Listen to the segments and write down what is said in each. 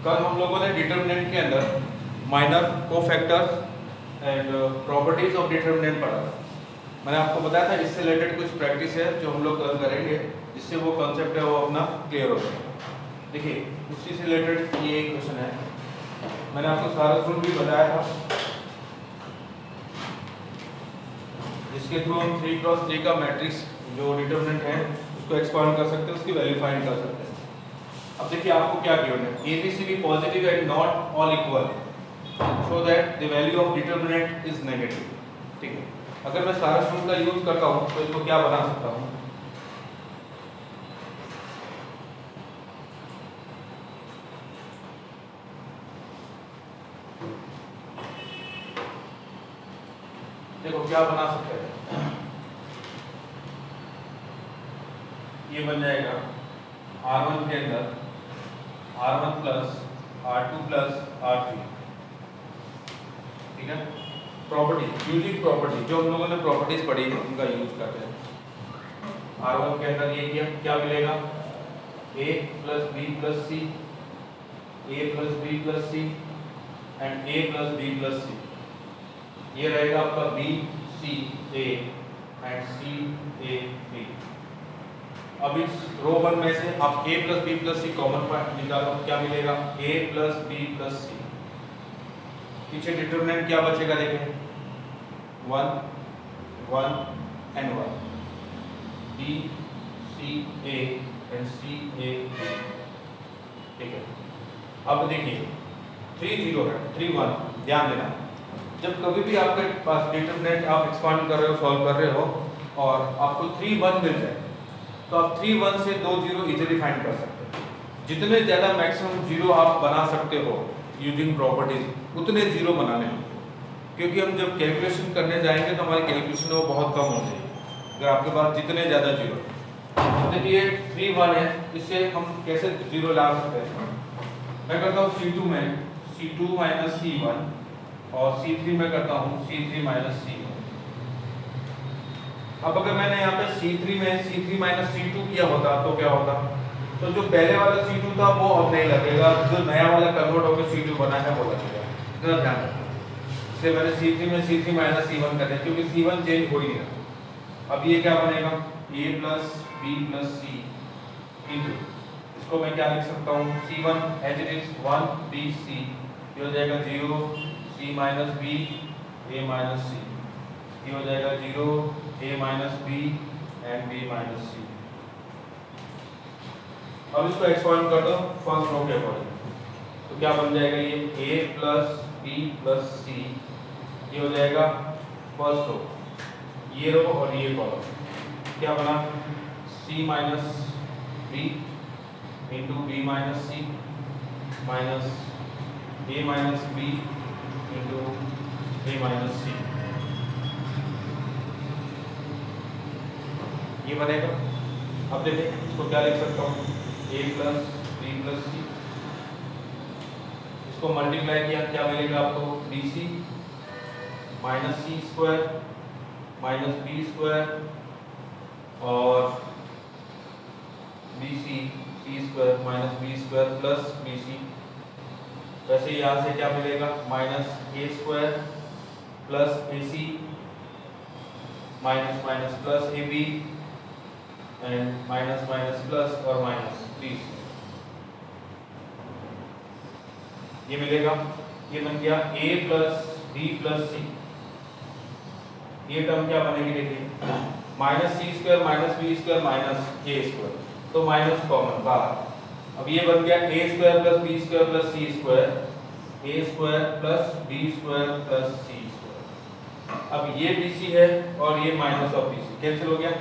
कल हम लोगों ने डिटर्मिनेंट के अंदर minor cofactors and properties of determinant पढ़ा था। मैंने आपको बताया था इससे रिलेटेड कुछ प्रैक्टिस है जो हम लोग कल करेंगे, जिससे वो कॉन्सेप्ट है वो अपना क्लियर हो जाएगा। देखिए उसी से रिलेटेड ये एक क्वेश्चन है, मैंने आपको सारा रूल भी बताया था जिसके थ्रू हम 3x3 का मैट्रिक्स जो डिटर्मिनेंट है उसको एक्सपांड कर सकते हैं, उसकी वैल्यू फाइंड कर सकते हैं। अब देखिए आपको क्या गिवन है, ABCD positive and not all equal so that the value of determinant is negative. ठीक है, अगर मैं सारा रूल का यूज करता हूँ तो इसको क्या बना सकता हूँ, देखो क्या बना सकते हैं, ये बन जाएगा R1 के अंदर R1 plus R2 plus R3। ठीक है, प्रॉपर्टी यूजिंग प्रॉपर्टी जो हम लोगों ने प्रॉपर्टीज पढ़ी है उनका यूज करते हैं। R1 के अंदर ये क्या मिलेगा, A plus B plus C, A plus B plus C and A plus B plus C। ये रहेगा आपका B C A and C A B। अब इस रो 1 में से आप A plus B plus C common निकालो, क्या मिलेगा A plus B plus C। पीछे डिटर्मिनेंट क्या बचेगा, देखें 1 1 and 1, B C A and C A B। ठीक है, अब देखिए 3 0 है 3 1, ध्यान देना जब कभी भी आपके पास डिटर्मिनेंट आप एक्सपांड कर रहे हो, सॉल्व कर रहे हो और आपको 3 1 मिल जाए तो आप 3 1 से 2 0 इजीली फाइंड कर सकते हो। जितने ज़्यादा मैक्सिमम जीरो आप बना सकते हो यूजिंग प्रॉपर्टीज उतने जीरो बनाने हैं, क्योंकि हम जब कैलकुलेशन करने जाएंगे तो हमारी कैलकुलेशन वो बहुत कम हो जाएगी अगर आपके पास जितने ज़्यादा जीरो। तो देखिए 3 1 है, इससे हम कैसे जीरो ला सकते हैं, मैं करता हूँ C2 में C2 माइनस C1 और C3 में करता हूँ C3 माइनस C1। अब अगर मैंने यहाँ पे C3 में C3 माइनस C2 किया होता तो क्या होता, तो जो पहले वाला C2 था वो अब नहीं लगेगा, जो नया वाला कन्वर्ट होकर C2 बना है वो लगेगा। इतना ध्यान रखना, इसलिए मैंने C3 में C3 माइनस C1 कर दिया क्योंकि C1 चेंज हो ही नहीं रहा। अब ये क्या बनेगा A plus B plus C into, इसको मैं क्या लिख सकता हूँ C1 as it is 1 B C, ये हो जाएगा 0 C minus B A minus C, ये हो जाएगा 0 A minus B and B minus C। अब इसको एक्सपांड कर दो फर्स्ट रो के अकॉर्डिंग, तो क्या बन जाएगा ये A plus B plus C, ये हो जाएगा फर्स्ट रो, ये रो और ये कॉलम क्या बना C minus B into B minus C minus A minus B into A minus C, ये बनेगा। अब देखें इसको क्या लिख सकता हूँ A plus B plus C, इसको मल्टीप्लाई किया क्या मिलेगा आपको BC minus C square minus B square और BC C square minus B square plus BC। वैसे यहाँ से क्या मिलेगा minus A square plus AC minus minus plus AB and minus minus plus और माइनस BC, ये मिलेगा। ये बन गया A plus B plus C, ये टर्म क्या बनेगी देखिए minus C square minus B square minus A square, तो माइनस कॉमन बाहर। अब ये बन गया A square plus B square plus C square, A square plus B square plus C square. अब ये BC है और ये माइनस ऑफ BC कैंसिल हो गया,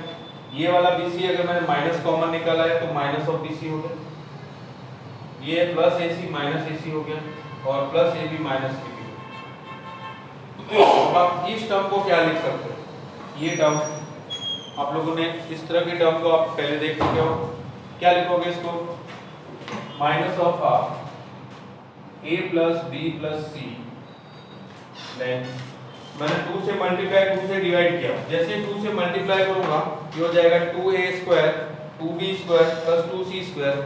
ये वाला BC अगर मैंने माइनस कॉमन निकाला है तो माइनस ऑफ BC हो गया, ये प्लस AC माइनस AC हो गया और प्लस AB माइनस AB। अब आप इस टर्म को क्या लिख सकते हो, ये टर्म आप लोगों ने इस तरह के टर्म को आप पहले देख चुके हो, क्या लिखोगे इसको minus of A plus B plus C, then मैंने 2 से मल्टीप्लाई 2 से डिवाइड किया, जैसे 2 से मल्टीप्लाई करूंगा ये हो जाएगा 2A square 2B square plus 2C square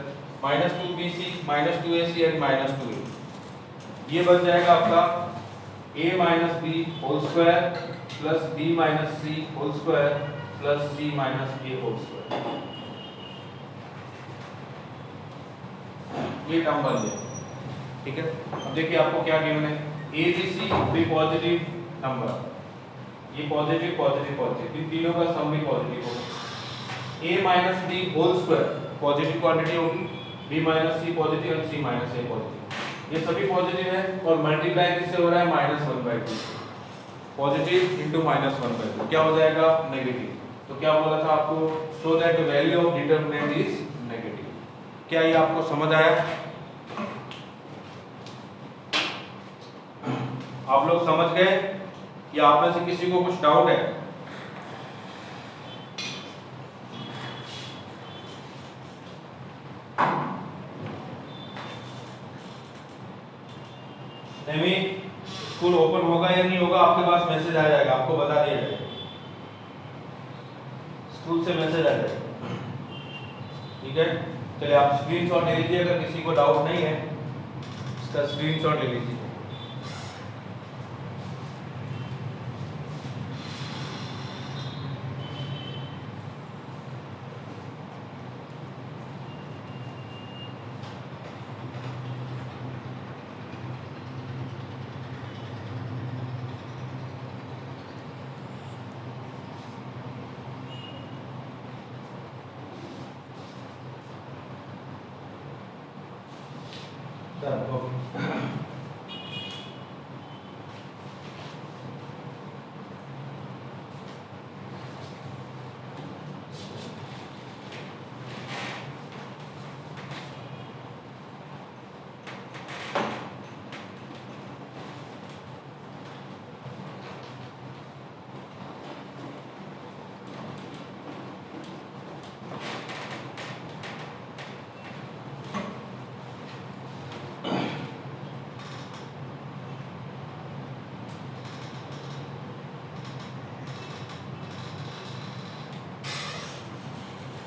-2bc -2ac and -2a, ये बन जाएगा आपका a minus b whole square plus b minus c whole square plus c minus a whole square. ये टर्म बन गया, ठीक है। अब देखिए आपको क्या गिवन है, a b c भी पॉजिटिव नंबर, ये पॉजिटिव पॉजिटिव पॉजिटिव, इन तीनों का सम भी पॉजिटिव होगा। a minus b whole square positive quantity होगी, b माइनस सी पॉजिटिव और c माइनस a पॉजिटिव, ये सभी पॉजिटिव है और मल्टीप्लाई किससे हो रहा है, -1/2, पॉजिटिव इंटू -1/2 क्या हो जाएगा, नेगेटिव। तो क्या बोला था आपको, show that the value of determinant is negative. क्या ये आपको समझ आया? आप लोग समझ गए या आप में से किसी को कुछ डाउट है? नहीं, स्कूल ओपन होगा या नहीं होगा, आपके पास मैसेज आ जाएगा, आपको बता दिया जाएगा, स्कूल से मैसेज आ जाएगा, ठीक है। चलिए आप स्क्रीनशॉट ले लीजिए, अगर किसी को डाउट नहीं है इसका स्क्रीनशॉट ले लीजिए।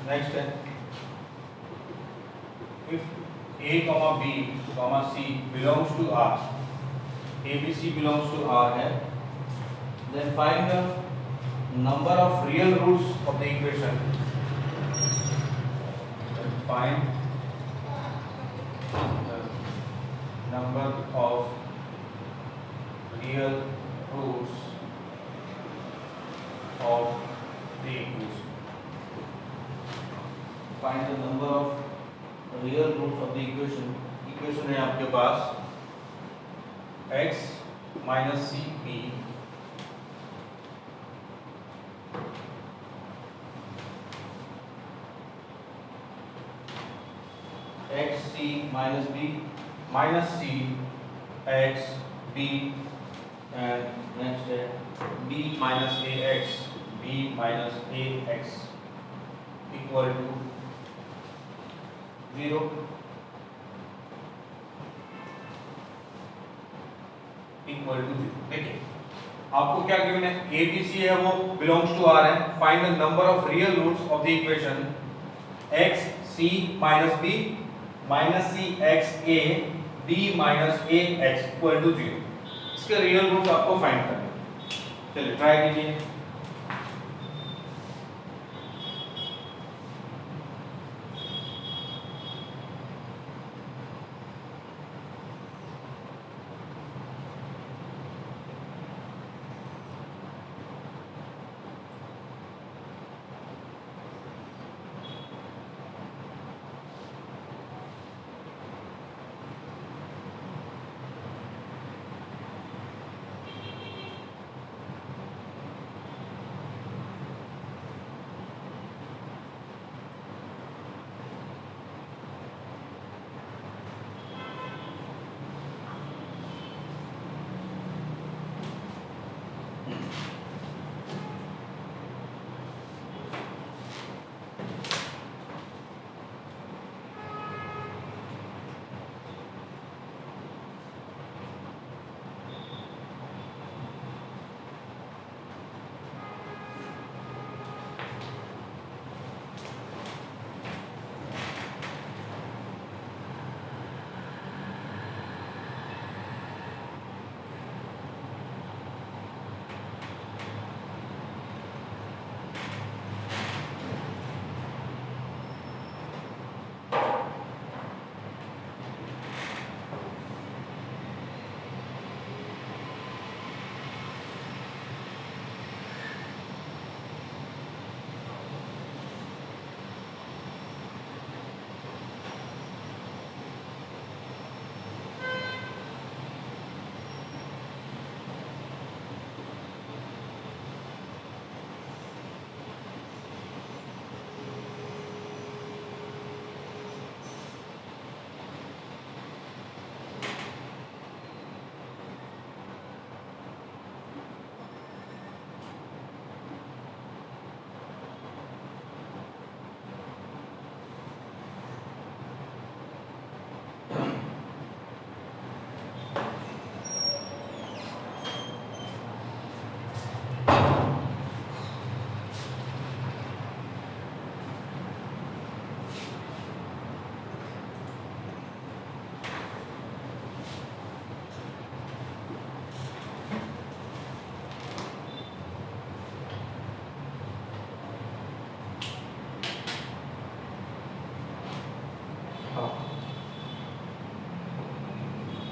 नेक्स्ट है, if a comma b comma c belongs to R, a b c belongs to R है, then find the number of real roots of the equation, then find the number of real roots of the equation, find the number of real roots of the equation। Equation है आपके पास x minus c b x c minus b minus c x b and next है b minus a x, b minus a x equal to 0। Equal to 0। देखिए आपको क्या given है, ए b c है वो बिलोंग्स टू आर है, find the number of real roots of the equation x c minus b minus c x a b minus a x equal to 0। इसके real roots आपको find करने हैं। चलिए try कीजिए।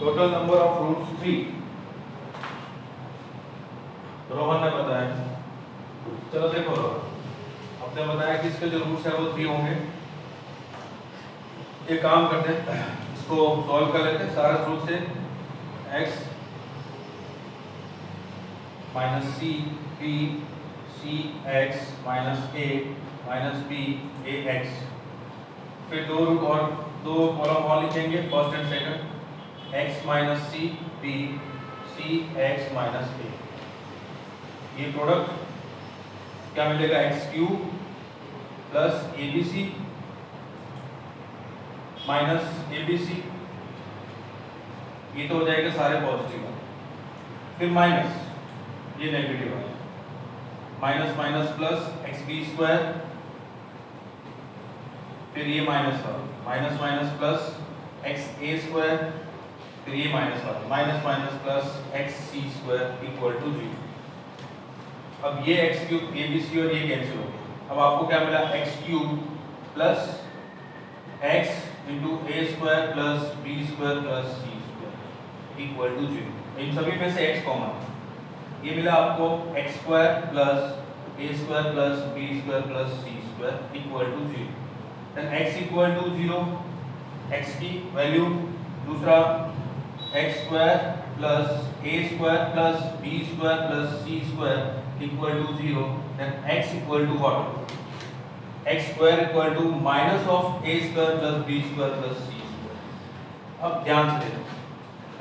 Total number of roots 3, Rohan ने बताया। चलो देखो रोहन, आपने बताया कि इसके जो रूट्स है वो 3 होंगे। एक काम करते हैं, इसको सॉल्व कर लेते हैं सारे रूट से। x minus c p c x minus a minus b a x, फिर दो रूट और दो कॉलम और लिखेंगे, first and second, x minus c p c x minus a. ये प्रोडक्ट क्या मिलेगा, x cube plus a b c minus a b c, ये तो हो जाएगा सारे पॉजिटिव वाले, फिर माइनस ये नेगेटिव वाले, minus minus plus x b square, फिर ये माइनस वाला, minus minus plus x a square, फिर ये माइनस वाला, minus minus plus x c square equal to 0। अब ये x cube a b c और ये कैंसिल हो गया। अब आपको क्या मिला, x cube plus x into a square plus b square plus c square equal to 0। इन सभी में से x कॉमन, ये मिला आपको x square plus a square plus b square plus c square equal to 0। Then x equal to 0, x की value, दूसरा x square plus a square plus b square plus c square equal to 0। Then x equal to what, x square equal to minus of a square plus b square plus c square. अब ध्यान से देखो,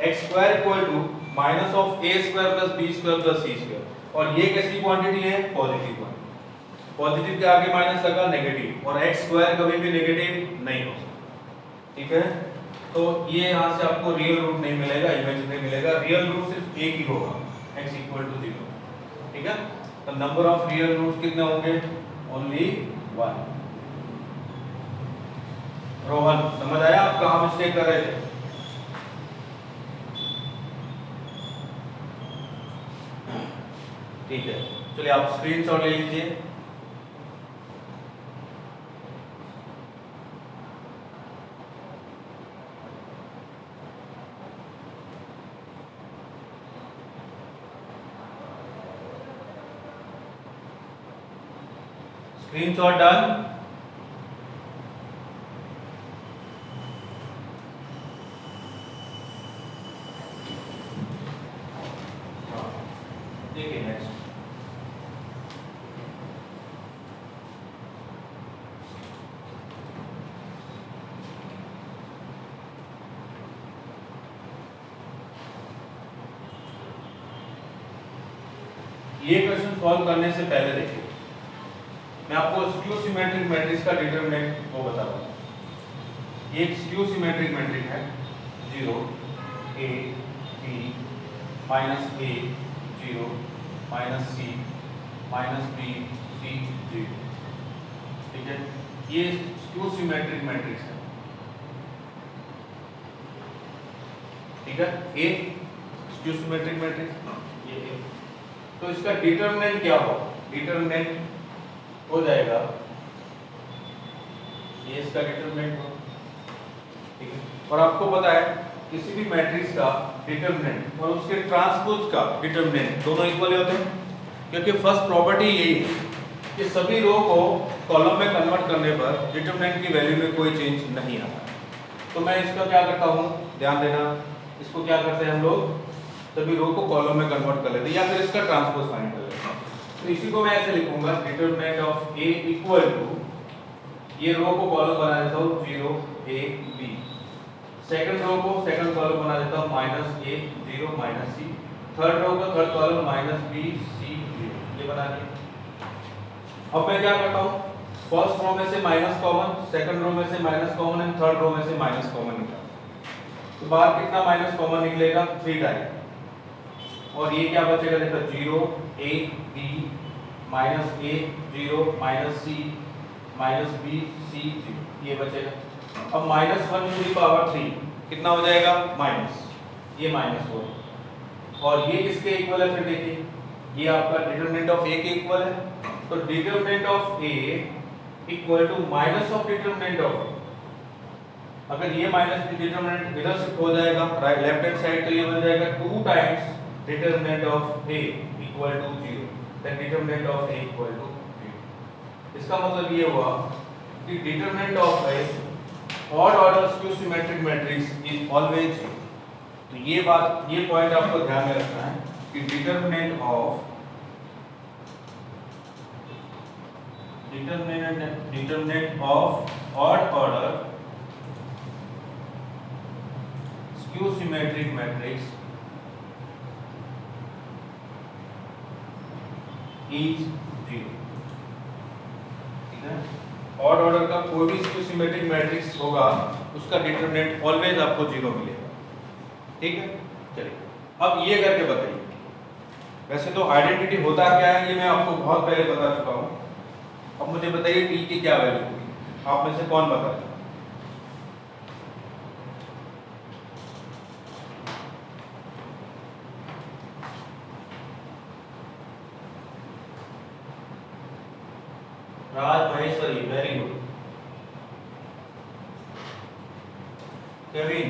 x square equal to minus of a square plus b square plus c square, और ये कैसी quantity है, positive quantity. Positive के आगे माइनस लगा नेगेटिव, और एक्स स्क्वायर कभी भी नेगेटिव नहीं हो सकता, ठीक है। तो ये यहाँ से आपको रियल रूट नहीं मिलेगा, इमेजिनरी मिलेगा। रियल रूट सिर्फ एक ही होगा, x इक्वल टू 0, ठीक है। तो नंबर ऑफ रियल रूट कितने होंगे, ओनली 1। रोहन समझ आया आप कहाँ मिस्टेक कर रहे थे? ठीक है, चलिए आप स्क्रीनशॉट ले लीजिए। Screenshot done. देखिए नेक्स्ट, ये क्वेश्चन सॉल्व करने से पहले देखिए, मैं आपको स्क्यू सिमेट्रिक मैट्रिक्स का डिटरमिनेंट वो बता रहा हूँ। ये एक स्क्यू सिमेट्रिक मैट्रिक है, 0 a b minus a 0 minus c minus b c 0, ठीक है। ये स्क्यू सिमेट्रिक मैट्रिक्स है, ठीक है। a स्क्यू सिमेट्रिक मैट्रिक्स, ये a। तो इसका डिटरमिनेंट क्या होगा, डिटरमिनेंट हो जाएगा, ये इसका डिटरमिनेंट हो, ठीक है। और आपको पता है किसी भी मैट्रिक्स का डिटरमिनेंट और उसके ट्रांसपोज का डिटरमिनेंट दोनों इक्वल होते हैं, क्योंकि फर्स्ट प्रॉपर्टी यही है कि सभी रो को कॉलम में कन्वर्ट करने पर डिटरमिनेंट की वैल्यू में कोई चेंज नहीं आता। तो मैं इसका क्या करता हूँ, ध्यान देना, इसको क्या करते हैं हम लोग, सभी रो को कॉलम में कन्वर्ट कर लेते हैं, या फिर इसका ट्रांसपोज फाइंड कर लेते हैं। तो इसी को मैं ऐसे लिखूंगा, determinant of A equal to, ये रो को कॉलम बना देता हूँ 0 a b, सेकंड रो को सेकंड कॉलम बना देता हूँ minus a 0 minus c, third row का third column minus b c 0, ये बना दिया। अब मैं क्या करता हूँ, फर्स्ट रो में से माइनस कॉमन, सेकंड रो में से minus common and third row में से माइनस कॉमन निकालता हूँ। तो बाहर कितना माइनस कॉमन निकलेगा, 3 टाइम, और ये क्या बचेगा, देखो 0 a b minus a 0 minus c minus b c 0, ये बचेगा। अब माइनस 1 टू द पावर 3 कितना हो जाएगा, माइनस, ये माइनस हो, और ये किसके इक्वल है, फिर देखिए ये आपका डिटरमिनेंट ऑफ a के इक्वल है। तो determinant of a equal to minus of determinant of a, अगर ये माइनस बी डिटरमिनेंट इधर शिफ्ट हो जाएगा राइट लेफ्ट हैंड साइड, तो ये बन जाएगा 2 times determinant of A equal to 0, then determinant of A equal to 0। इसका मतलब ये हुआ कि determinant of A odd order skew symmetric matrix is always 0। तो ये बात, ये पॉइंट आपको ध्यान में रखना है कि determinant of odd order skew symmetric matrix is 0। ठीक है, ऑड ऑर्डर का कोई भी स्क्यू सिमेट्रिक मैट्रिक्स होगा उसका डिटरमिनेंट ऑलवेज आपको 0 मिलेगा। ठीक है, चलिए अब ये करके बताइए। वैसे तो आइडेंटिटी होता क्या है ये मैं आपको बहुत पहले बता चुका हूं। अब मुझे बताइए टी की क्या वैल्यू होगी, आप में से कौन बताएगा? राज महेश्वरी, वेरी गुड। केविन,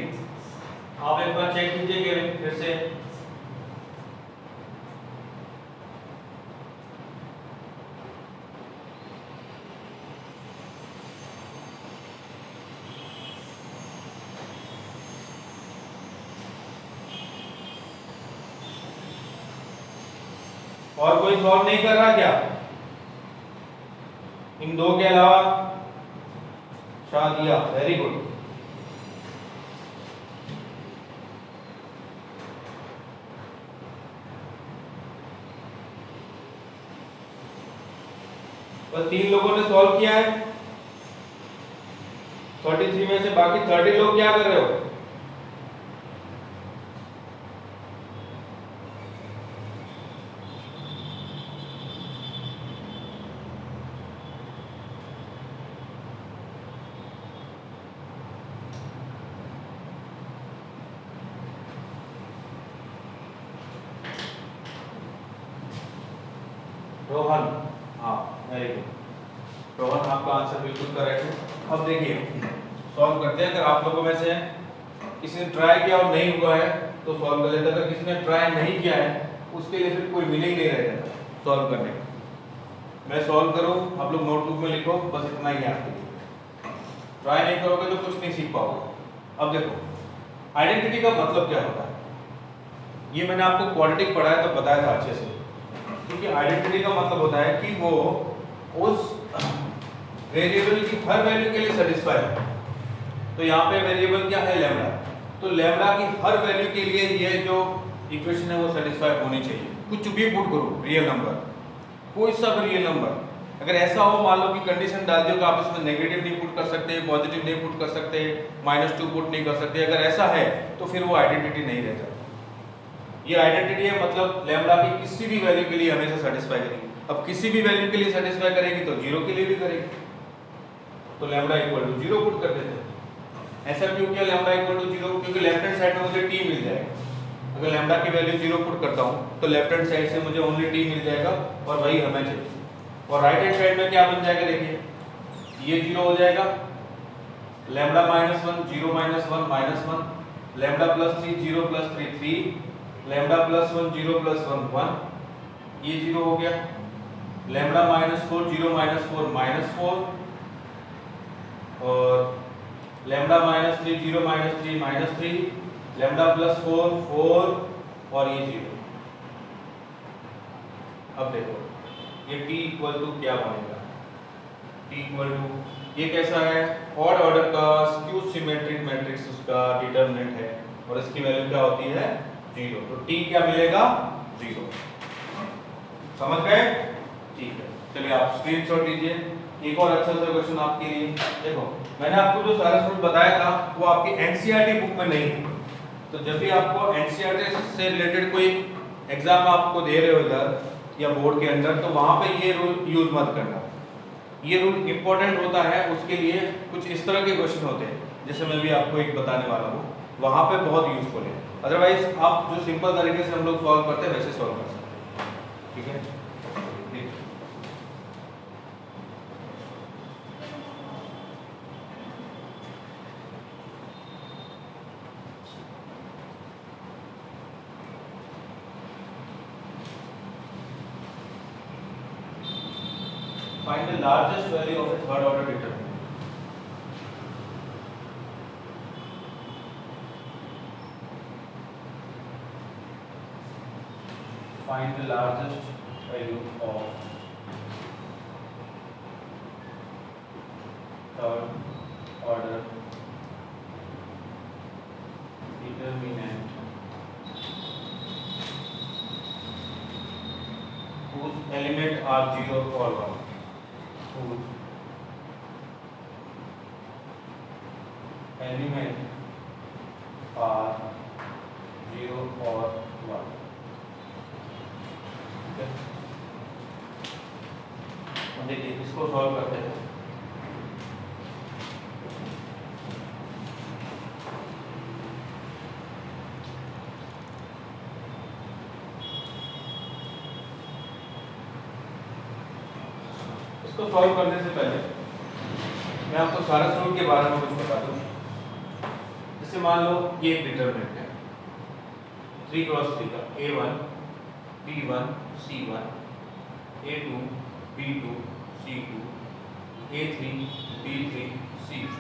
आप एक बार चेक कीजिए केविन फिर से। और कोई सॉल्व नहीं कर रहा क्या इन दो के अलावा? Shadiya, very good. बस 3 लोगों ने सॉल्व किया है 33 में से, बाकी 30 लोग क्या कर रहे हो? रोहन, हाँ वेरी गुड रोहन, आपका आंसर बिल्कुल करेक्ट है। अब देखिए सॉल्व करते हैं। अगर आप लोगों में से किसी ने ट्राई किया और नहीं हुआ है तो सॉल्व कर लेते हैं। अगर किसी ने ट्राई नहीं किया है उसके लिए फिर कोई मीनिंग नहीं रह जाता सॉल्व करने का। मैं सॉल्व करूँ, आप लोग नोटबुक में लिखो, बस इतना ही आपके लिए। ट्राई नहीं करोगे तो कुछ नहीं सीख पाओगे। अब देखो आइडेंटिटी का मतलब क्या होता है, ये मैंने आपको क्वाड्रेटिक पढ़ाया तो बताया था अच्छे से। क्योंकि आइडेंटिटी का मतलब होता है कि वो उस वेरिएबल की हर वैल्यू के लिए सेटिस्फाई है। तो यहाँ पे वेरिएबल क्या है? लैम्डा। तो लैम्डा की हर वैल्यू के लिए ये जो इक्वेशन है वो सेटिस्फाई होनी चाहिए। कुछ भी पुट करो, रियल नंबर, कोई सा भी रियल नंबर। अगर ऐसा हो, मान लो कि कंडीशन डाल दियो कि आप इसमें नेगेटिव नहीं पुट कर सकते, पॉजिटिव नहीं पुट कर सकते, -2 पुट नहीं कर सकते, अगर ऐसा है तो फिर वो आइडेंटिटी नहीं रहता। ये आइडेंटिटी है मतलब लैम्डा की किसी भी वैल्यू के लिए हमेशा सेटिस्फाई करेगी। अब किसी भी वैल्यू के लिए सेटिस्फाई करेगी तो 0 के लिए भी करेगी। तो लैम्डा इक्वल टू 0 पुट कर देते हैं। ऐसा क्यों किया लैम्डा इक्वल टू 0? क्योंकि लेफ्ट हैंड साइड में मुझे t मिल जाएगा। अगर लैम्डा की वैल्यू 0 पुट करता हूं तो लेफ्ट हैंड साइड से मुझे ओनली t मिल जाएगा और वही हमें चाहिए। और राइट हैंड साइड में क्या बन जाएगा? देखिए ये 0 हो जाएगा, लैम्डा -1 0 -1 -1, लैम्डा +3 0 +3 3, लैम्डा +1 0 +1 1, ये 0 हो गया। लैम्डा -4 0 -4 -4, और लैम्डा -3 0 -3 -3, लैम्डा +4 4 और ये 0। अब देखो ये t इक्वल टू क्या बनेगा? t इक्वल टू ये कैसा है? ऑड ऑर्डर का स्क्यू सिमेट्रिक मैट्रिक्स उसका डिटरमिनेंट है और इसकी वैल्यू क्या होती है? 0। तो t क्या मिलेगा? 0। समझ गए? ठीक है, चलिए आप स्क्रीनशॉट लीजिए। एक और अच्छा सा क्वेश्चन आपके लिए। देखो मैंने आपको जो सारा सूत्र बताया था वो आपकी एनसीईआरटी बुक में नहीं है। तो जब भी आपको एनसीईआरटी से रिलेटेड कोई एग्जाम आपको दे रहे हो इधर या बोर्ड के अंदर, तो वहां पे ये रूल यूज मत करना। ये रूल इंपॉर्टेंट होता है, उसके लिए कुछ इस तरह के क्वेश्चन होते हैं जैसे मैं भी आपको एक बताने वाला हूँ, वहां पे बहुत यूजफुल है। अदरवाइज आप जो सिंपल तरीके से हम लोग सॉल्व करते हैं वैसे सॉल्व कर सकते हैं। ठीक है, Find the largest value of a third order determinant. Find the largest value of third order determinant whose element are 0 or 1. Whose element are 0 or 1. देखिए इसको सॉल्व करते हैं। इसको सॉल्व करने से पहले मैं आपको सारा रूल के बारे में कुछ बता दूं। जैसे मान लो ये एक डिटरमिनेंट है 3 क्रॉस 3 का A1 B1 C1 A2 B2 C2 A3 B3 C3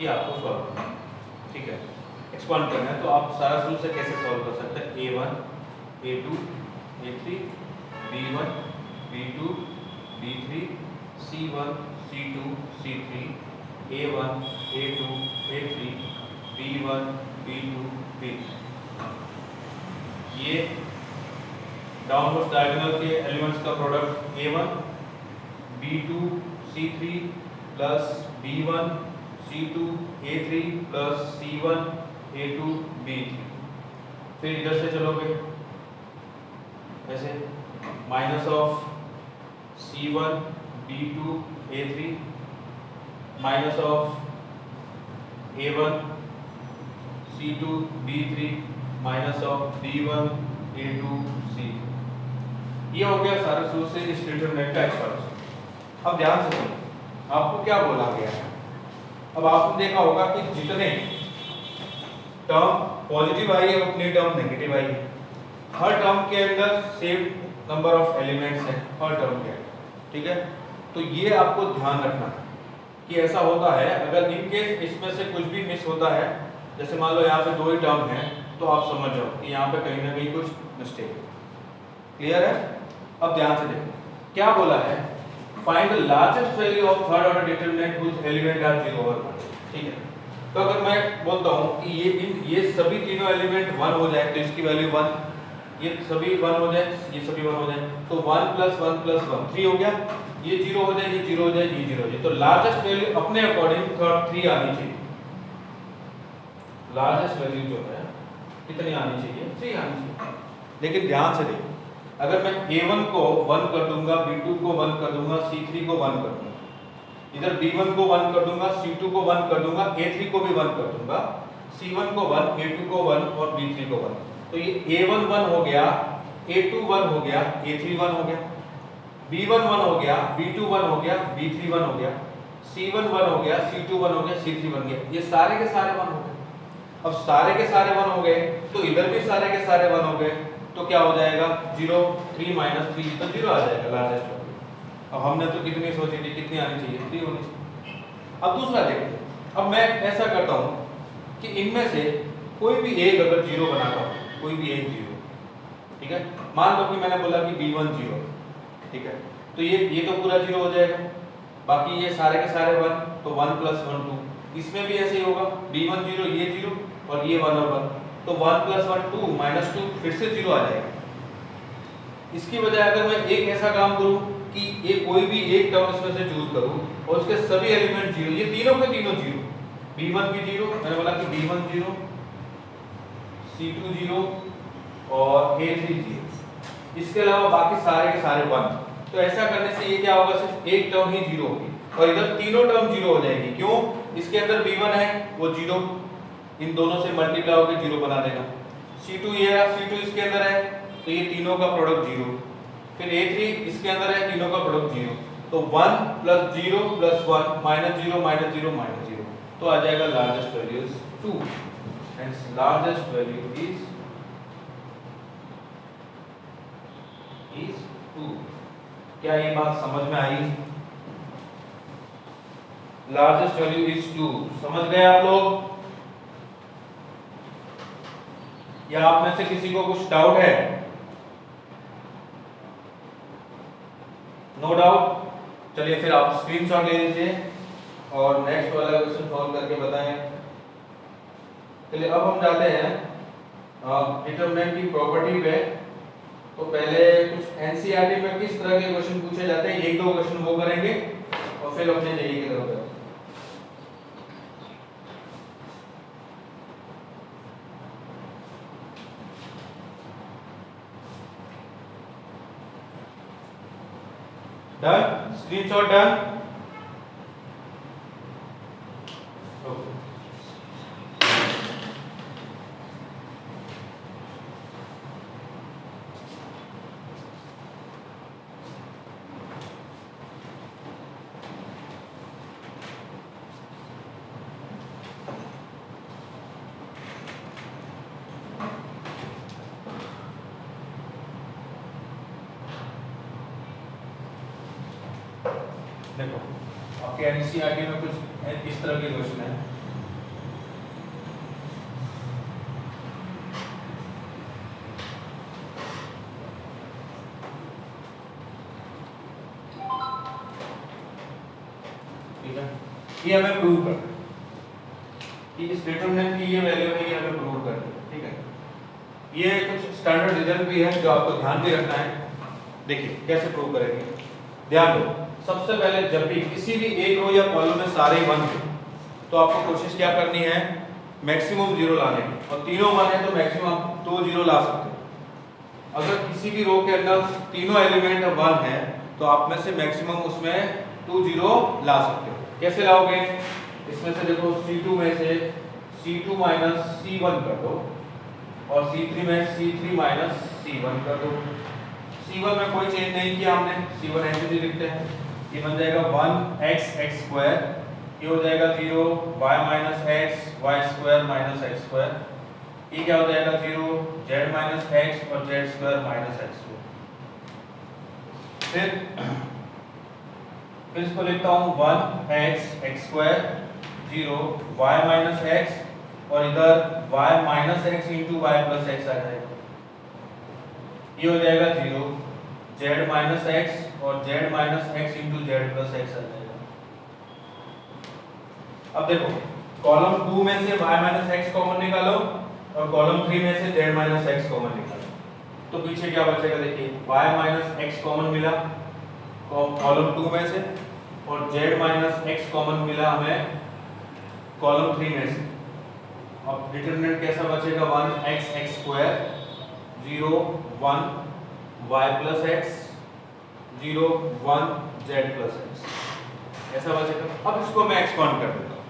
ये आपको सॉल्व करना है, ठीक है। एक्सपांड करना है तो आप सारा रूल से कैसे सॉल्व कर सकते हैं? A1 A2 A3 B1 B2 B3 C1 C2 C3 A1 A2 A3 B1 B2 B3 ये डाउनवर्ड डायगोनल के एलिमेंट्स का product A1 B2 C3 plus B1 C2 A3 plus C1 A2 B3। फिर इधर से चलोगे ऐसे minus of C1 B2 A3 minus of A1 C2 B3 minus of B1 A2 C3। ये हो गया सारे सोर्स से इस डिटरमिनेंट का एक्सपांशन। अब ध्यान से सुनो, आपको क्या बोला गया है। अब आपने देखा होगा कि जितने टर्म पॉजिटिव आई है उतनी टर्म नेगेटिव आई है। हर टर्म के अंदर सेम नंबर ऑफ एलिमेंट्स हैं हर टर्म के अंदर, ठीक है। तो ये आपको ध्यान रखना है कि ऐसा होता है अगर इन केस इसमें से कुछ भी मिस होता है, जैसे मान लो यहाँ पे 2 ही टर्म है तो आप समझ जाओ कि यहाँ पे कहीं ना कहीं कुछ मिस्टेक है। क्लियर है? अब ध्यान से देखो क्या बोला है, find the largest value of third order determinant whose elements are 0 और 1, ठीक है। तो अगर मैं बोलता हूँ कि ये सभी तीनों एलिमेंट 1 हो जाए तो इसकी वैल्यू 1, ये सभी 1 हो जाए, ये सभी 1 हो जाए तो 1 + 1 + 1 3 हो गया। ये 0 हो जाए, ये 0 हो जाए, ये 0 हो जाए। तो लार्जेस्ट वैल्यू अपने अकॉर्डिंग 3 आनी चाहिए। लार्जेस्ट वैल्यू जो है कितनी आनी चाहिए? 3 आनी चाहिए। लेकिन ध्यान से देखो, अगर मैं A1 को 1 कर दूंगा, B2 को 1 कर दूंगा, C3 को 1 कर दूंगा, इधर B1 को 1 कर दूंगा, C2 को 1 कर दूंगा, A3 को भी 1 कर दूंगा, C1 को 1, A2 को 1 और B3 को 1। तो ये A1 1 हो गया, A2 1 हो गया, A3 1 हो गया, B1 1 हो गया, B2 1 हो गया, B3 1 हो गया, C1 1 हो गया, C2 1 हो गया, C3 1 गया। ये सारे के सारे 1 हो गए। अब सारे के सारे 1 हो गए तो इधर भी सारे के सारे 1 हो गए तो क्या हो जाएगा? 0 3 - 3 तो 0 आ जाएगा लार्जेस्ट वैल्यू। अब हमने तो कितनी सोची थी, कितनी आनी चाहिए? 3 होनी चाहिए। अब दूसरा देखो, अब मैं ऐसा करता हूँ कि इनमें से कोई भी एक अगर 0 बनाता हूँ, कोई भी एक 0, ठीक है। मान लो कि मैंने बोला कि B1 0, ठीक है। तो ये तो पूरा 0 हो जाएगा, बाकी ये सारे के सारे 1 तो 1 + 1 2। इसमें भी ऐसे ही होगा, B1 0, ये 0 और ये 1 और 1 तो 1 + 1 2 - 2 फिर से 0 आ जाएगा। इसकी बजाय अगर मैं एक ऐसा काम करूं कि ये कोई भी एक टर्म इसमें से चूज करूं और उसके सभी एलिमेंट 0, ये तीनों के तीनों 0, B1 भी 0, मैंने बोला कि B1 0, C2 0 और A3 0, इसके अलावा बाकी सारे के सारे 1। तो ऐसा करने से ये क्या होगा, सिर्फ एक टर्म ही 0 होगी और इधर तीनों टर्म 0 हो जाएगी। क्यों? इसके अंदर B1 है वो 0, इन दोनों से मल्टीप्लाई होकर 0 बना देगा। C2 ये है, C2 इसके अंदर है तो ये तीनों का प्रोडक्ट 0। फिर A3 इसके अंदर है, तीनों का प्रोडक्ट 0। तो 1 + 0 + 1 -0 -0 -0 तो आ जाएगा largest value is 2। Hence largest value is 2। क्या ये बात समझ में आई? लार्जेस्ट वैल्यू इज 2, समझ गए आप लोग? या आप में से किसी को कुछ डाउट है? No doubt? चलिए फिर आप स्क्रीनशॉट ले लीजिए और नेक्स्ट वाला क्वेश्चन सॉल्व करके बताएं। चलिए अब हम जाते हैं डिटरमिनेंट की प्रॉपर्टी पे। तो पहले कुछ एनसीईआरटी में किस तरह के क्वेश्चन पूछे जाते हैं, एक दो क्वेश्चन वो करेंगे और फिर अपने जेईई की तरफ। डन? Screenshot done? देखो आपके एनसीईआरटी में कुछ इस तरह के क्वेश्चन है। ठीक है, ये हमें प्रूव करना है कि इस डिटरमिनेंट की ये वैल्यू है, ये हमें प्रूव करना है। ठीक है, ये कुछ स्टैंडर्ड रिजल्ट भी है जो आपको ध्यान भी रखना है। देखिए कैसे प्रूव करेंगे, ध्यान दो। सबसे पहले जब भी किसी भी एक रो या कॉलम में सारे 1 थे तो आपको कोशिश क्या करनी है, मैक्सिमम 0 लाने की। और तीनों 1 है तो मैक्सिमम आप 2 0 ला सकते हो। अगर किसी भी रो के अंदर तीनों एलिमेंट 1 है तो आप में से मैक्सिमम उसमें 2 0 ला सकते हो। कैसे लाओगे, इसमें से देखो C2 में से C2 माइनस C1 कर दो और C3 में C3 माइनस C1 कर दो। C1 में कोई चेंज नहीं किया हमने, C1 ऐसे ही लिखते हैं। ये बन जाएगा 1x x स्क्वायर, ये हो जाएगा 0 y minus x y square minus x square, ये क्या हो जाएगा 0 z माइनस x और z square minus x square. फिर इसको लिखता हूँ 1x x square 0 y minus x और इधर y minus x into y plus x आ जाएगा, ये हो जाएगा 0 z माइनस x और z minus x into z plus x आ जाएगा। अब देखो कॉलम 2 में से y माइनस x कॉमन निकालो और कॉलम 3 में से z माइनस x कॉमन निकालो, तो पीछे क्या बचेगा, देखिए y माइनस x कॉमन मिला कॉलम 2 में से और z माइनस x कॉमन मिला हमें कॉलम 3 में से। अब डिटरमिनेंट कैसा बचेगा, 1x x square 0 1 y plus x 0 1 z plus x, ऐसा बचेगा। अब इसको मैं एक्सपांड कर देता हूँ,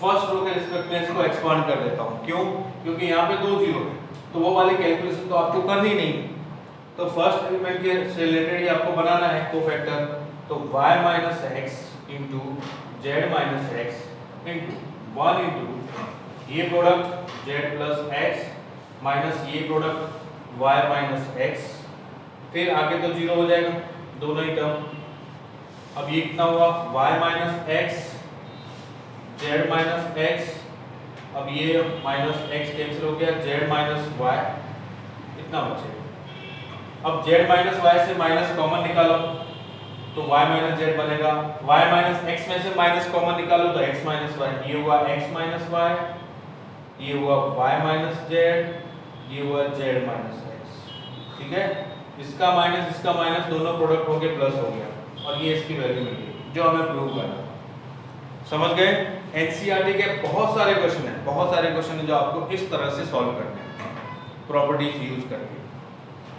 फर्स्ट रो के रिस्पेक्ट में इसको एक्सपांड कर देता हूँ। क्यों? क्योंकि यहाँ पे 2 0 है तो वो वाली कैलकुलेशन तो आपको करनी नहीं, तो फर्स्ट एलिमेंट के से रिलेटेड ही आपको बनाना है कोफैक्टर। तो y minus x into z minus x into 1 into ये product z plus x minus ये प्रोडक्ट y माइनस x, फिर आगे तो 0 हो जाएगा दोनों ही टर्म। अब ये कितना हुआ y minus x z minus x, अब ये माइनस x कैंसिल हो गया, z माइनस y इतना बचेगा। अब z माइनस y से माइनस कॉमन निकालो तो y माइनस z बनेगा, y माइनस x में से माइनस कॉमन निकालो तो x माइनस y, ये हुआ x माइनस y, ये हुआ y माइनस z, ये हुआ z माइनस x। ठीक है, इसका माइनस दोनों प्रोडक्ट हो गए प्लस हो गया और ये इसकी वैल्यू मिली जो हमें प्रूव करना था। समझ गए? एनसीईआरटी के बहुत सारे क्वेश्चन हैं, बहुत सारे क्वेश्चन हैं जो आपको इस तरह से सॉल्व करने हैं प्रॉपर्टीज यूज करके।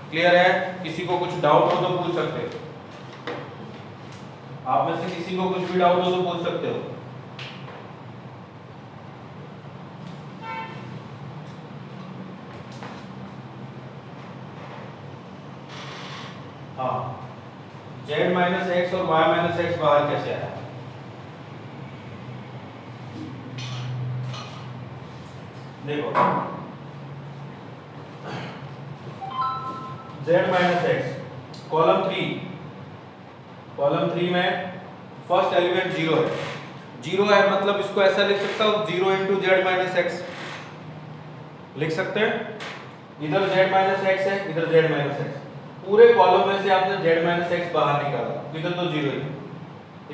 क्लियर है? किसी को कुछ डाउट हो तो पूछ सकते हो, आप में से किसी को कुछ भी डाउट हो तो पूछ सकते हो। हाँ, z माइनस एक्स और y माइनस एक्स बाहर कैसे आया? देखो z minus x column 3 column 3 में फर्स्ट एलिमेंट 0 है, 0 है मतलब इसको ऐसा लिख सकता हूँ 0 इंटू जेड माइनस एक्स लिख सकते हैं। इधर जेड माइनस एक्स है, इधर जेड माइनस एक्स, पूरे कॉलम में से आपने जेड माइनस एक्स बाहर निकाला, इधर तो 0 ही,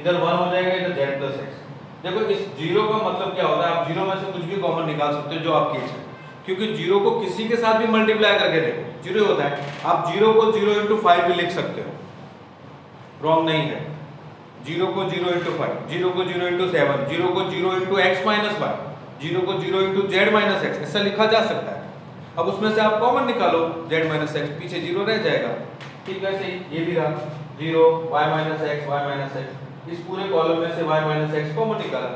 इधर 1 हो जाएगा, इधर जेड प्लस एक्स। देखो इस 0 का मतलब क्या होता है, आप 0 में से कुछ भी कॉमन निकाल सकते हो जो आपकी इच्छा है, क्योंकि 0 को किसी के साथ भी मल्टीप्लाई करके देखो 0 होता है। आप 0 को 0 इंटू 5 भी लिख सकते हो, रॉन्ग नहीं है। 0 को 0 इंटू 5, 0 को 0 इंटू 7, 0 को 0 इंटू एक्स माइनस वाई, 0 को 0 इंटू जेड माइनस एक्स, ऐसा लिखा जा सकता है। अब उसमें से आप कॉमन निकालो जेड माइनस एक्स, पीछे 0 रह जाएगा। ठीक है, सही, ये भी रहा 0 y minus x, y minus x, इस पूरे कॉलम में से y माइनस एक्स कॉमन निकाला,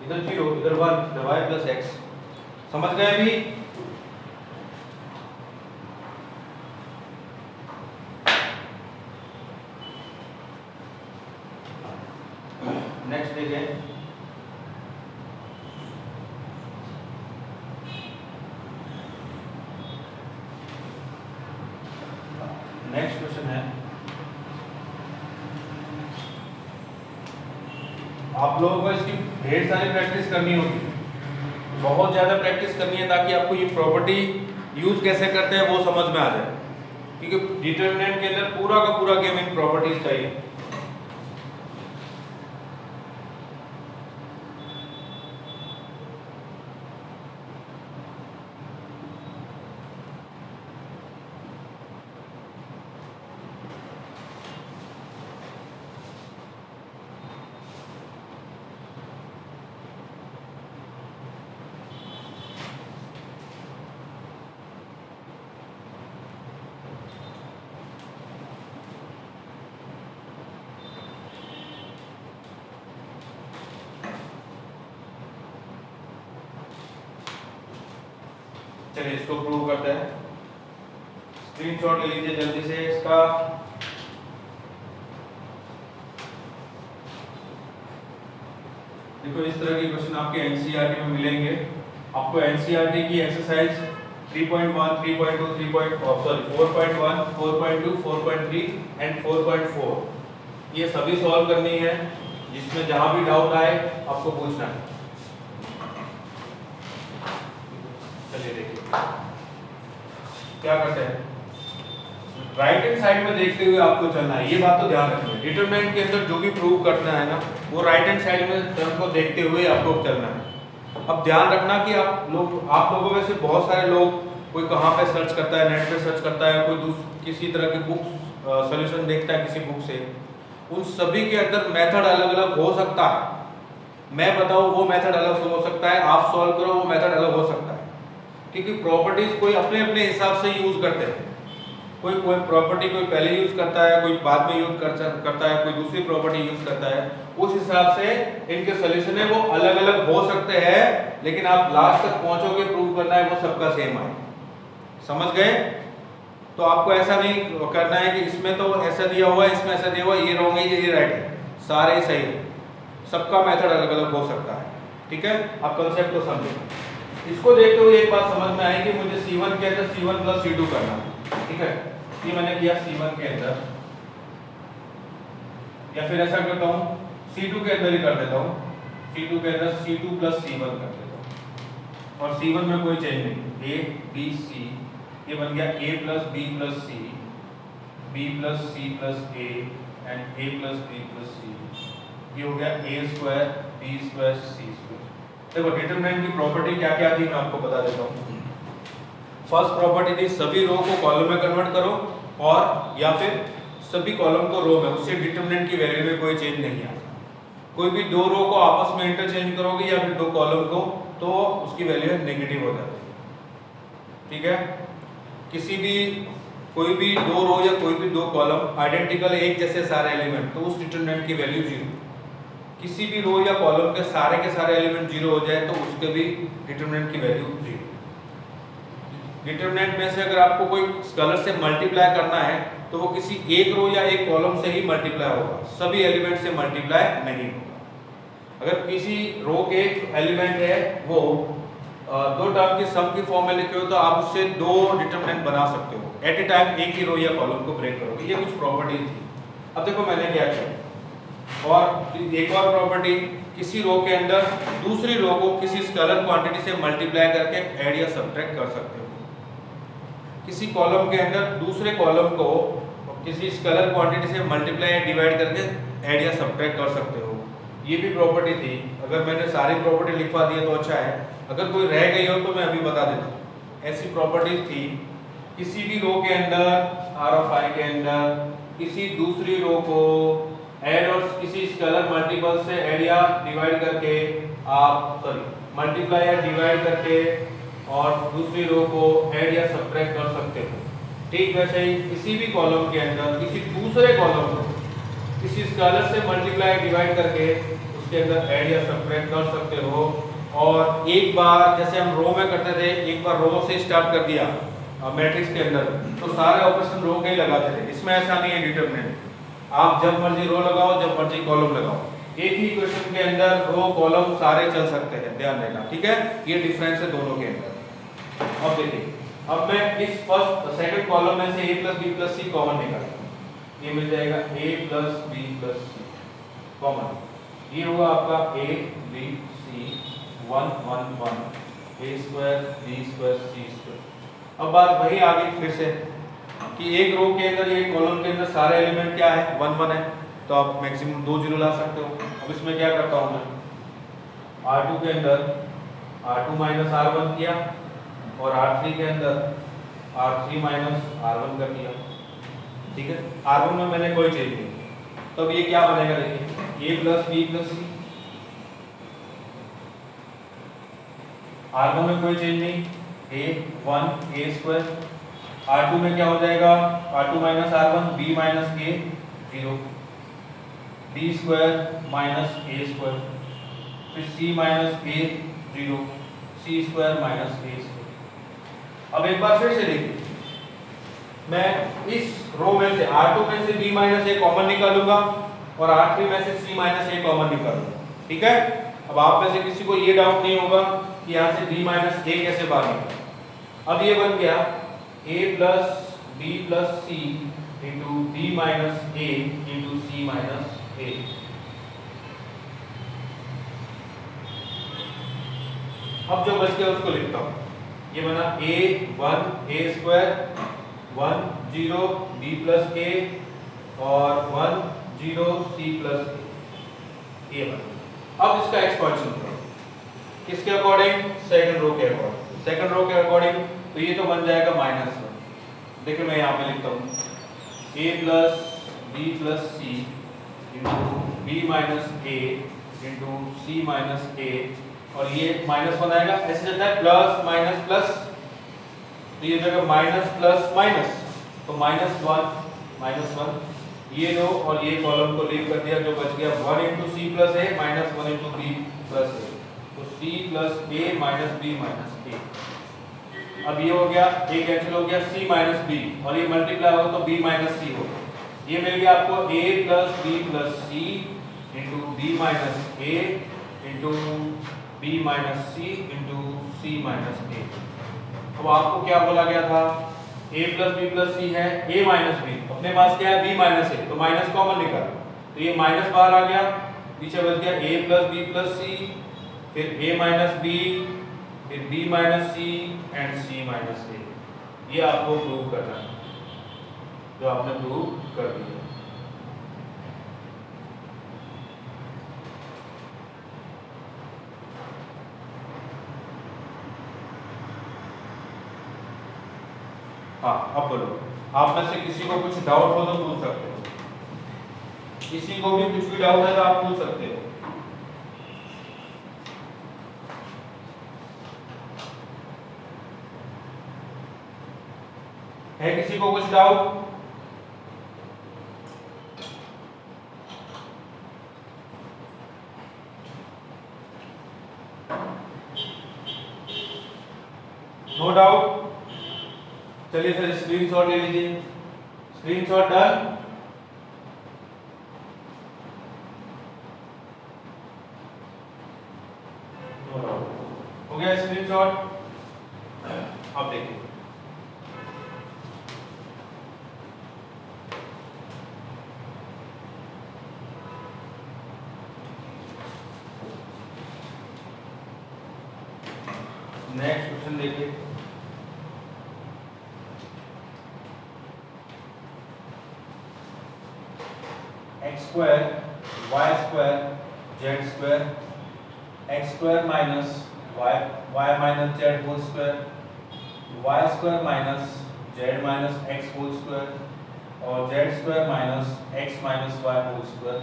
इधर 0, इधर 1, इधर y प्लस एक्स। समझ गए अभी? नेक्स्ट देखें, नेक्स्ट क्वेश्चन है, आप लोगों को इसकी ढेर सारी प्रैक्टिस करनी होगी, बहुत ज़्यादा प्रैक्टिस करनी है ताकि आपको ये प्रॉपर्टी यूज कैसे करते हैं वो समझ में आ जाए, क्योंकि डिटरमिनेंट के अंदर पूरा का पूरा गेम इन प्रॉपर्टीज का ही है। चलिए इसको प्रूव करते हैं, स्क्रीनशॉट ले लीजिए जल्दी से इसका। देखो इस तरह के क्वेश्चन आपके एनसीईआरटी में मिलेंगे। आपको एनसीईआरटी की एक्सरसाइज 3.1, 3.2, 4.1, 4.2, 4.3 एंड 4.4 ये सभी सॉल्व करनी है, जिसमें जहां भी डाउट आए आपको पूछना है। चलिए देखिए क्या करते हैं, राइट हैंड साइड में देखते हुए आपको चलना है, ये बात तो ध्यान रखनी है। डिटरमिनेंट के अंदर जो भी प्रूव करना है ना, वो राइट हैंड साइड में टर्म को देखते हुए आपको चलना है। अब ध्यान रखना कि आप लोगों में से बहुत सारे लोग, कोई कहाँ पे सर्च करता है, नेट पे सर्च करता है, कोई किसी तरह की बुक सॉल्यूशन देखता है किसी बुक से, उन सभी के अंदर मेथड अलग अलग हो सकता है। मैं बताऊँ वो मेथड अलग हो सकता है, आप सॉल्व करो वो मेथड अलग हो सकता है, क्योंकि प्रॉपर्टीज कोई अपने अपने हिसाब से यूज करते हैं। कोई प्रॉपर्टी कोई पहले यूज करता है, कोई बाद में यूज करता है, कोई दूसरी प्रॉपर्टी यूज करता है, उस हिसाब से इनके सॉल्यूशन है वो अलग अलग हो सकते हैं, लेकिन आप लास्ट तक पहुंचोगे प्रूव करना है वो सबका सेम आए। समझ गए? तो आपको ऐसा नहीं करना है कि इसमें तो ऐसा दिया हुआ है, इसमें ऐसा दिया हुआ है, ये रॉन्ग है, ये राइट है, सारे सही है, सबका मेथड अलग अलग हो सकता है। ठीक है, आप कंसेप्ट को समझें। इसको देखते हुए एक बात समझ में आई कि मुझे C1 के अंदर C1 प्लस C2 करना है। ठीक है, ये मैंने किया C1 के अंदर, या फिर ऐसा करता हूँ C2 के अंदर ही कर देता हूँ, C2 के अंदर C2 प्लस C1 कर देता हूँ, और C1 में कोई चेंज नहीं, A B C, ये बन गया A plus B plus C, B plus C plus A and A plus B plus C, ये हो गया A square B square C square. देखो डिटरमिनेंट की प्रॉपर्टी क्या क्या थी मैं आपको बता देता हूँ। फर्स्ट प्रॉपर्टी थी सभी रो को कॉलम में कन्वर्ट करो, और या फिर सभी कॉलम को रो में, उससे डिटरमिनेंट की वैल्यू में कोई चेंज नहीं आता। कोई भी दो रो को आपस में इंटरचेंज करोगे या फिर दो कॉलम को, तो उसकी वैल्यू नेगेटिव हो जाती है। ठीक है, किसी भी कोई भी दो रो या कोई भी दो कॉलम आइडेंटिकल एक जैसे सारे एलिमेंट, तो उस डिटरमिनेंट की वैल्यू 0। किसी भी रो या कॉलम के सारे एलिमेंट 0 हो जाए तो उसके भी डिटरमिनेंट की वैल्यू 0। डिटरमिनेंट में से अगर आपको कोई स्केलर से मल्टीप्लाई करना है तो वो किसी एक रो या एक कॉलम से ही मल्टीप्लाई होगा, सभी एलिमेंट से मल्टीप्लाई नहीं होगा। अगर किसी रो के एलिमेंट है वो दो टर्म की सम की फॉर्म में लिखे हो तो आप उससे दो डिटरमिनेंट बना सकते हो, एट ए टाइम एक ही रो या कॉलम को ब्रेक करोगे। ये कुछ प्रॉपर्टीज थी। अब देखो मैंने क्या किया, और एक और प्रॉपर्टी, किसी रो के अंदर दूसरी रो को किसी स्केलर क्वांटिटी से मल्टीप्लाई करके ऐड या सब्ट्रैक्ट कर सकते हो। किसी कॉलम के अंदर दूसरे कॉलम को किसी स्केलर क्वांटिटी से मल्टीप्लाई या डिवाइड करके ऐड या सब्ट्रैक्ट कर सकते हो। ये भी प्रॉपर्टी थी। अगर मैंने सारी प्रॉपर्टी लिखवा दी तो अच्छा है, अगर कोई रह गई हो तो मैं अभी बता देता हूँ। ऐसी प्रॉपर्टीज थी, किसी भी रो के अंदर आर ऑफ आई के अंदर किसी दूसरी रो को ऐड और किसी स्केलर मल्टीपल से ऐड या डिवाइड करके आप मल्टीप्लाई या डिवाइड करके और दूसरी रो को ऐड या सब्ट्रैक्ट कर सकते हो। ठीक वैसे ही किसी भी कॉलम के अंदर किसी दूसरे कॉलम को किसी स्केलर से मल्टीप्लाई डिवाइड करके उसके अंदर ऐड या सब्ट्रैक्ट कर सकते हो। और एक बार जैसे हम रो में करते थे, एक बार रो से स्टार्ट कर दिया मैट्रिक्स के अंदर तो सारे ऑपरेशन रो के ही लगाते थे। इसमें ऐसा नहीं है डिटरमिनेंट, आप जब मर्जी रो लगाओ जब मर्जी कॉलम लगाओ, एक ही क्वेश्चन के अंदर रो कॉलम सारे चल सकते हैं, ध्यान देना। ठीक है, ये डिफरेंस है दोनों के अंदर। अब देखिए, अब मैं इस फर्स्ट सेकंड कॉलम में से a plus b plus c common निकालता हूँ। ये मिल जाएगा a plus b plus c common, ये हुआ आपका a b c 1 1 1 a square b square c square. अब बात वही आ गई फिर से कि एक रो के अंदर एक कॉलम के अंदर सारे एलिमेंट क्या है 1 1 है, तो आप मैक्सिमम 2 जीरो ला सकते हो। अब इसमें क्या करता हूँ मैं, R2 के अंदर R2 माइनस R1 किया और R3 के अंदर R3 माइनस R1 कर दिया। ठीक है, R1 में मैंने कोई चेंज नहीं, तो अब ये क्या बनेगा देखिए, a plus b plus c। R1 में कोई चेंज नहीं, a1 a स्क्वायर। R2 में क्या हो जाएगा, R2 minus R1 b minus a 0 b square minus a square, फिर c minus a 0 c square minus a square. अब एक बार फिर से देखिए, मैं इस रो में से R2 में से b माइनस a कॉमन निकालूंगा और R3 में से c माइनस a कॉमन निकालूंगा। ठीक है, अब आप में से किसी को ये डाउट नहीं होगा कि यहाँ से b माइनस a कैसे बाहर निकला। अब ये बन गया a plus b plus c into b minus a into c minus a। अब जो बच गया उसको लिखता हूँ, ये बना a1 a square 1 0 b plus a और 1 0 c प्लस a, ये बना। अब इसका एक्सपेंशन करो किसके अकॉर्डिंग, सेकंड रो के अकॉर्डिंग। सेकंड रो के अकॉर्डिंग तो ये तो बन जाएगा -1। देखिए मैं यहाँ पे लिखता हूँ a plus b plus c into b minus a into c minus a, और ये -1 आएगा। ऐसे चलता है प्लस माइनस प्लस, तो ये जगह माइनस प्लस माइनस तो -1 ये दो और ये कॉलम को लीव कर दिया, जो बच गया 1 इंटू सी प्लस ए माइनस 1 इंटू बी प्लस ए, तो c plus A minus b minus a. अब ये हो गया, ये कैंसिल हो गया, c माइनस बी और ये मल्टीप्लाई होगा तो b माइनस सी होगा। ये मिल गया आपको a plus b plus c into b minus a into b minus c into c minus a. अब आपको क्या बोला गया था, a plus b plus c है, a माइनस बी, अपने पास क्या है b माइनस ए, तो माइनस कॉमन निकाल, तो ये माइनस बाहर आ गया, पीछे बच गया a plus b plus c, फिर a माइनस बी, फिर b minus c and c minus a. ये आपको प्रूव करना है, जो आपने प्रूव कर दिया। हाँ, अब बोलो, आप में से किसी को कुछ डाउट हो तो पूछ सकते हो, किसी को भी कुछ भी डाउट है तो आप पूछ सकते हो। है किसी को कुछ डाउट? No doubt? चलिए फिर स्क्रीनशॉट ले लीजिए। Screenshot done. हो गया स्क्रीनशॉट। अब देखिए, square y square z square, x square minus y minus z whole square, y square minus z minus x whole square और z square minus x minus y whole square,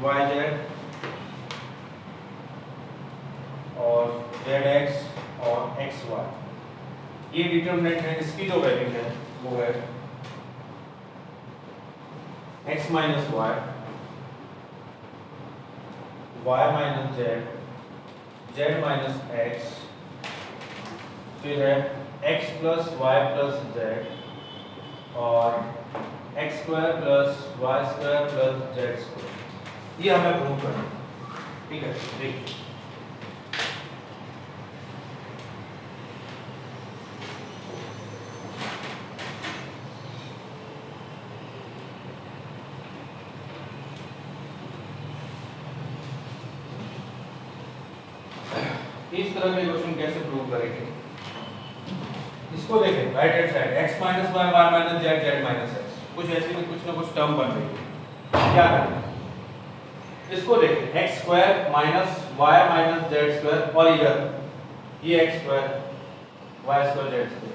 y z और z x और x y. ये determinant है, इसकी जो value है वो है x minus y, y minus z, z minus x, फिर है x plus y plus z और x square plus y square plus z square. ये हमें प्रूव करना है, ठीक है। देखिए इस तरह के क्वेश्चन कैसे प्रूव करेंगे। इसको देखें right hand side x minus y, y minus z, z minus x, कुछ ऐसी में कुछ ना कुछ टर्म बन रही है। क्या करें, इसको देखें x square minus y minus z square और इधर ये x square y square z square.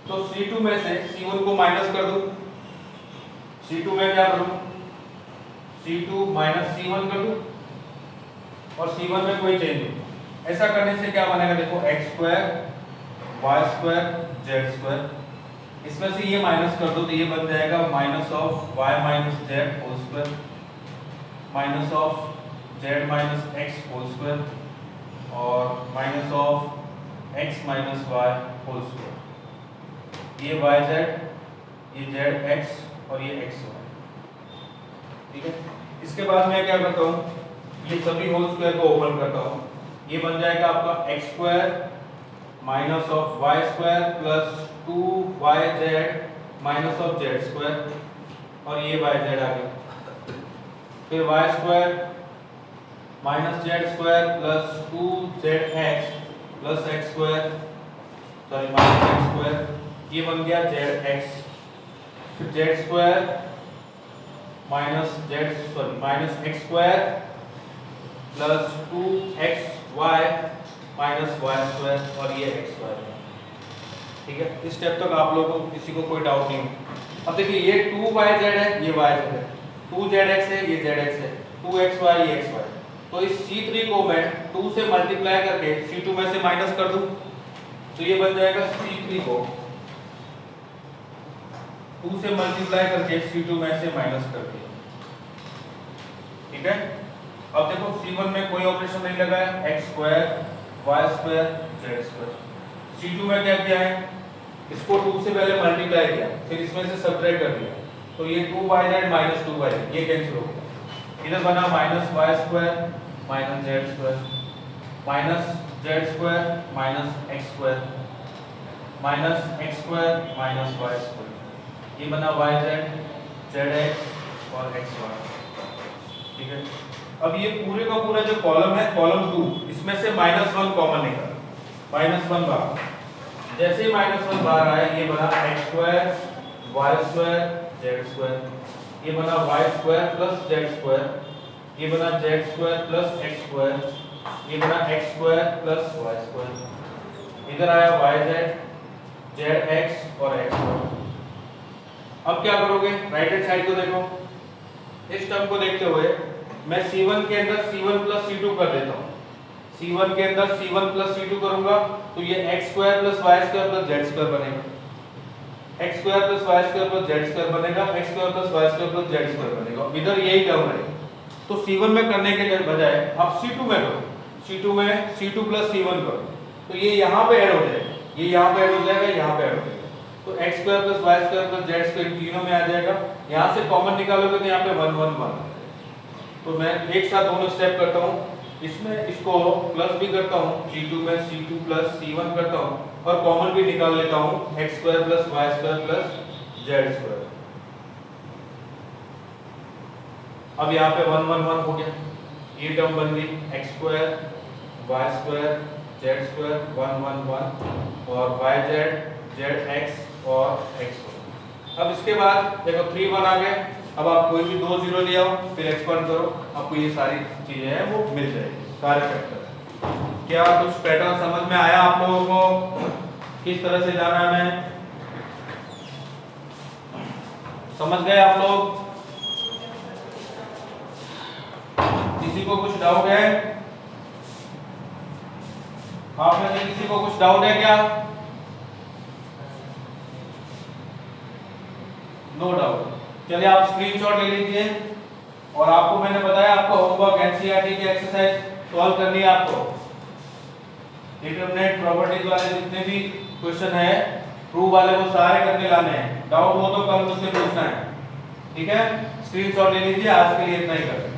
तो C2 में से C1 को माइनस कर दूं, C2 में क्या करूं, C2 माइनस C1 कर दूं और C1 में कोई चेंज नहीं। ऐसा करने से क्या बनेगा, देखो x square y square z square, इसमें से ये माइनस कर दो तो ये बन जाएगा minus of y minus z whole square minus of z minus x whole square और minus of x minus y whole square. ये वाई जेड, ये जेड एक्स और ये एक्स वाई, ठीक है। इसके बाद मैं क्या करता हूँ, ये सभी होल स्क्वायर को ओपन करता हूँ, ये बन जाएगा आपका x square minus of y square plus 2yz minus of z square और ये yz आ गया। फिर y square minus z square plus 2zx plus x square, sorry minus x square, ये बन गया जेड एक्स। फिर z square minus z sorry minus x square plus 2xy minus y square और ये एक्स स्क्वायर, ठीक है। इस step तक आप लोगों को किसी को कोई डाउट नहीं हो। अब देखिए ये 2yz है, ये yz है, 2zx है, ये zx है, 2xy ये xy। तो इस C3 को मैं 2 से मल्टीप्लाई करके C2 में से माइनस कर दूं तो ये बन जाएगा C3 को 2 से मल्टीप्लाई करके C2 में से माइनस कर दिया, ठीक है। अब देखो C1 में कोई ऑपरेशन नहीं लगा है, x square y square z square. C2 में क्या किया है, इसको 2 से पहले मल्टीप्लाई किया फिर इसमें से सब्ट्रैक्ट कर दिया तो ये 2yz माइनस 2yz ये कैंसिल हो गया। इधर बना minus y square minus z square minus z square minus x square minus x square minus y square, ये बना yz जेड एक्स और एक्स वाई, ठीक है। अब ये पूरे का पूरा जो कॉलम है कॉलम 2, इसमें से -1 कॉमन निकाल, -1 बाहर। जैसे ही -1 बाहर आया ये बना x square y square z square, ये बना y square plus z square, ये बना z square plus x square, ये बना x square plus y square, इधर आया वाई जेड जेड एक्स और एक्स वाई। अब क्या करोगे, राइट हैंड साइड को देखो, इस टर्म को देखते हुए मैं C1 के अंदर C1 प्लस C2 कर देता हूँ। C1 के अंदर C1 प्लस C2 करूंगा तो ये x square plus y square plus z square बनेगा, x square plus y square plus z square बनेगा, x square plus y square plus z square बनेगा। इधर यही टर्म है तो C1 में करने के बजाय अब C2 में करो, C2 में C2 प्लस C1 करो तो ये यहाँ पे ऐड हो जाएगा, ये यहाँ पे ऐड हो जाएगा, यहाँ पे ऐड हो जाएगा तो x square plus y square plus z square तीनों में आ जाएगा। यहाँ से कॉमन निकालोगे तो यहाँ पे 1 1 1। तो मैं एक साथ दोनों स्टेप करता हूँ, इसमें इसको प्लस भी करता हूँ, C2 में C2 प्लस C1 करता हूँ और कॉमन भी निकाल लेता हूँ x square plus y square plus z square. अब यहाँ पे 1 1 1 हो गया, ये टर्म बन गई x square y square z square 1 1 1 और वाई जेड जेड एक्स और एक्स वाई। अब इसके बाद देखो 3 1 आ गया। अब आप कोई भी 2 0 ले आओ, फिर एक्सपांड करो, आपको ये सारी चीजें हैं वो मिल जाएगी, सारे फैक्टर। क्या कुछ पैटर्न समझ में आया आप लोगों को? किस तरह से जाना है मैं समझ गए आप लोग? किसी को कुछ डाउट है? आप में से किसी को कुछ डाउट है क्या? No doubt. चलिए आप स्क्रीनशॉट ले लीजिए और आपको मैंने बताया आपको होमवर्क एनसीईआरटी की एक्सरसाइज सॉल्व करनी है आपको। डिटरमिनेंट प्रॉपर्टीज वाले जितने भी क्वेश्चन है प्रूव वाले वो सारे करके लाने हैं। डाउट हो तो कल मुझसे पूछना है, ठीक है? स्क्रीनशॉट ले लीजिए, आज के लिए इतना ही करते हैं।